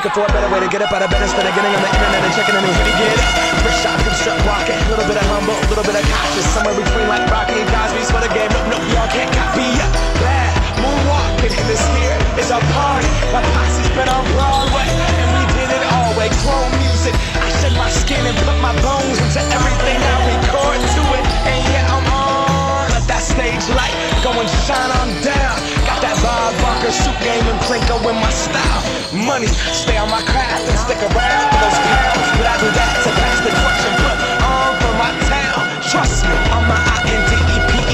Looking for a better way to get up out of bed instead of getting on the internet and checking a new hit to get up. Fresh out, come strut walking, a little bit of humble, a little bit of cautious, somewhere between like Rocky and Cosby's for the game. Nope, y'all can't copy up. Bad moonwalking, and this here is a party. My posse's been on Broadway, and we did it all way. Chrome music, I shed my skin and put my bones into everything I record to it. And yeah, I'm on. Let that stage light go and shine on down. Got that Bob Barker suit game and Plinko in my style. Money, stay on my craft and stick around for those pounds. But I do that to pass the torch and put on for my town. Trust me, I'm my INDEPENDENT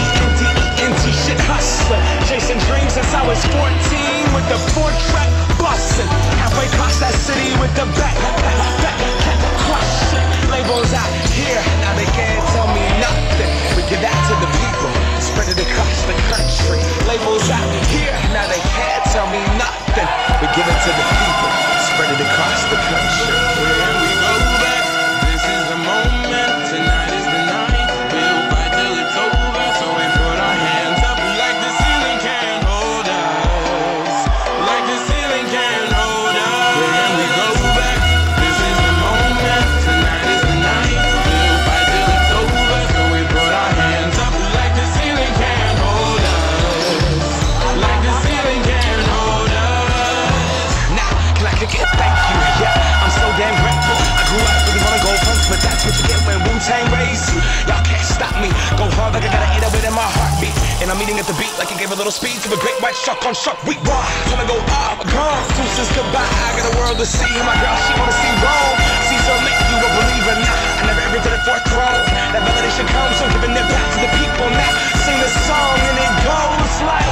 shit hustler. Chasing dreams since I was 14 with the 4-track bustin'. Halfway across that city with the back crushing. Labels out here, now they can't tell me nothing. We give that to the people, spread it across the country. Labels out here, now they can't tell me nothing. We give it to the people, spread it across the country. Here we go back, this is the moment, tonight is the night. We'll fight till it's over, so we put our hands up like the ceiling can't hold us. Like the ceiling can't hold us. Here we go back, this is the moment, tonight is the night. We'll fight till it's over, so we put our hands up like the ceiling can't hold us. Like the ceiling can't hold us. Now, can I kick it? Thank you, yeah, I'm so damn grateful. I grew up really wanna go punch, but that's what you get when Wu-Tang raised you. Y'all can't stop me, go hard like I got an 808 in my heartbeat. And I'm eating at the beat like it gave a little speed to a great white shark on shark week. Why? Wanna go up, gone, deuces goodbye. I got a world to see, my girl, she wanna see Rome. Caesar make you a believer now. I never ever did it for a throne. That validation comes from giving it back to the people now. Sing the song and it goes like,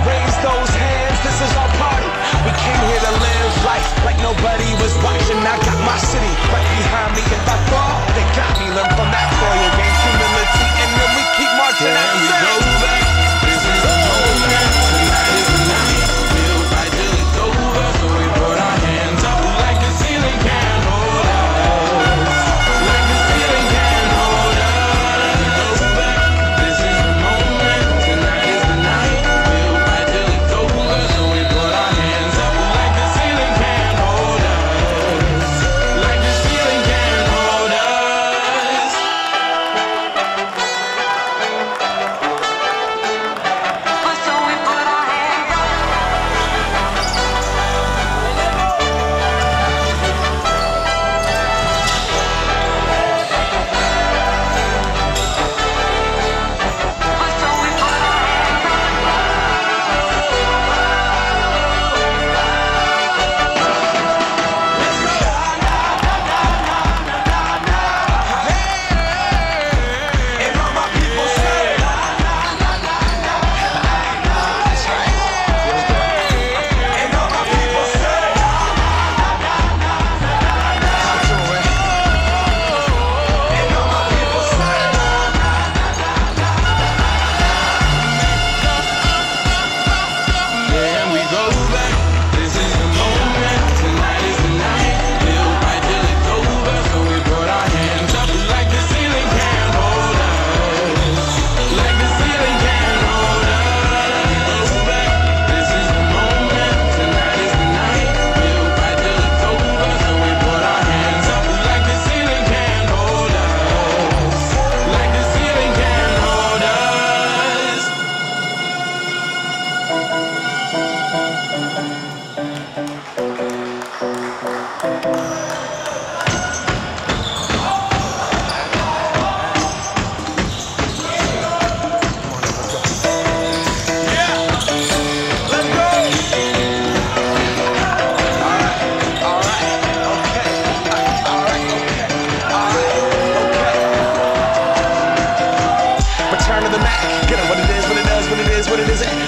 raise those hands, this is our party. We came here to live life like nobody was watching. I got my city right behind me. If I fall, they got me. Learn from that failure, gain humility, and then we keep marching. Here we go back, this is the moment, tonight is the night. We'll fight till it's over, so we put our hands up like the ceiling can't hold us. Like the ceiling can't hold us. Go back, this is the moment, tonight is the night. We'll fight till it's over, so we put our hands up like the ceiling can't hold us. Like the ceiling can't hold us.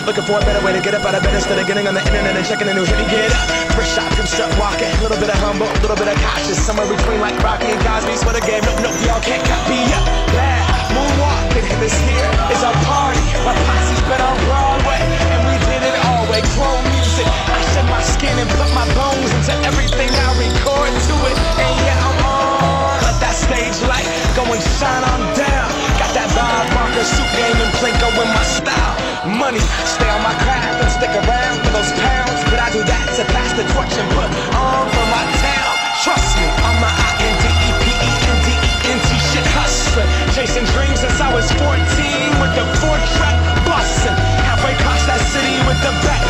Looking for a better way to get up out of bed instead of getting on the internet and checking a new hit to get up. Fresh out, come strut walking, a little bit of humble, a little bit of cautious, somewhere between like Rocky and Cosby's for the game. Nope, y'all can't copy up. Bad moonwalking, and this here is our party. My posse's been on Broadway, and we did it all way. Chrome music, I shed my skin and put my bones into everything I record to it. And yeah, I'm on. Let that stage light go and shine on down. Got that Bob Barker suit game and Plinko in my style. Money, stay on my craft and stick around for those pounds. But I do that to pass the torch and put on for my the back,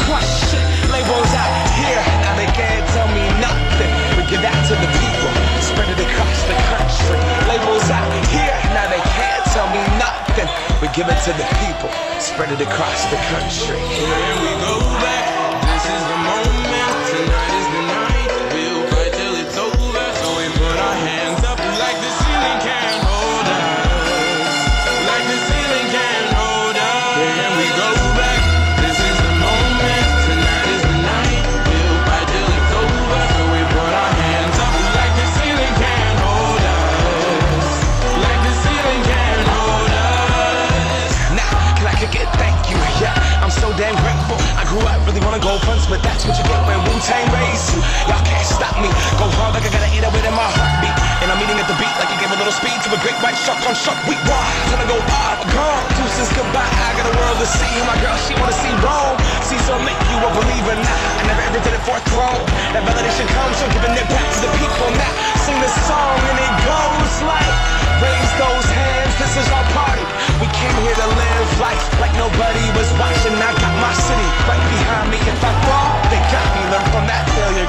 crush shit. Labels out here, now they can't tell me nothing. We give that to the people, spread it across the country. Labels out here, now they can't tell me nothing. We give it to the people, spread it across the country. Here we go back. This is the moment. Tonight is the night. We'll fight till it's over. So we put our hands up like the ceiling can't hold us. Like the ceiling can't hold us. Here we go back. This is the moment. Tonight is the night. We'll fight till it's over. So we put our hands up like the ceiling can't hold us. Like the ceiling can't hold us. Now, can I kick it? Thank you, yeah. I'm so damn grateful. I grew up really wanna go fronts, but that's what you get when Wu-Tang raised you. Y'all can't stop me. Go hard like I gotta eat it within my heartbeat. And I'm eating at the beat like it gave a little speed to a great white shark on shark week. Why? Gonna go up, gone. Deuces goodbye. I got a world to see. My girl, she wanna see Rome. Caesar make you a believer now. I never ever did it for a throne. That validation comes from giving it back to the people now. Sing this song and it goes like, raise those hands, this is our party. We came here to live life like nobody was watching. I got my city right behind me. If I fall, they got me. Learn from that failure,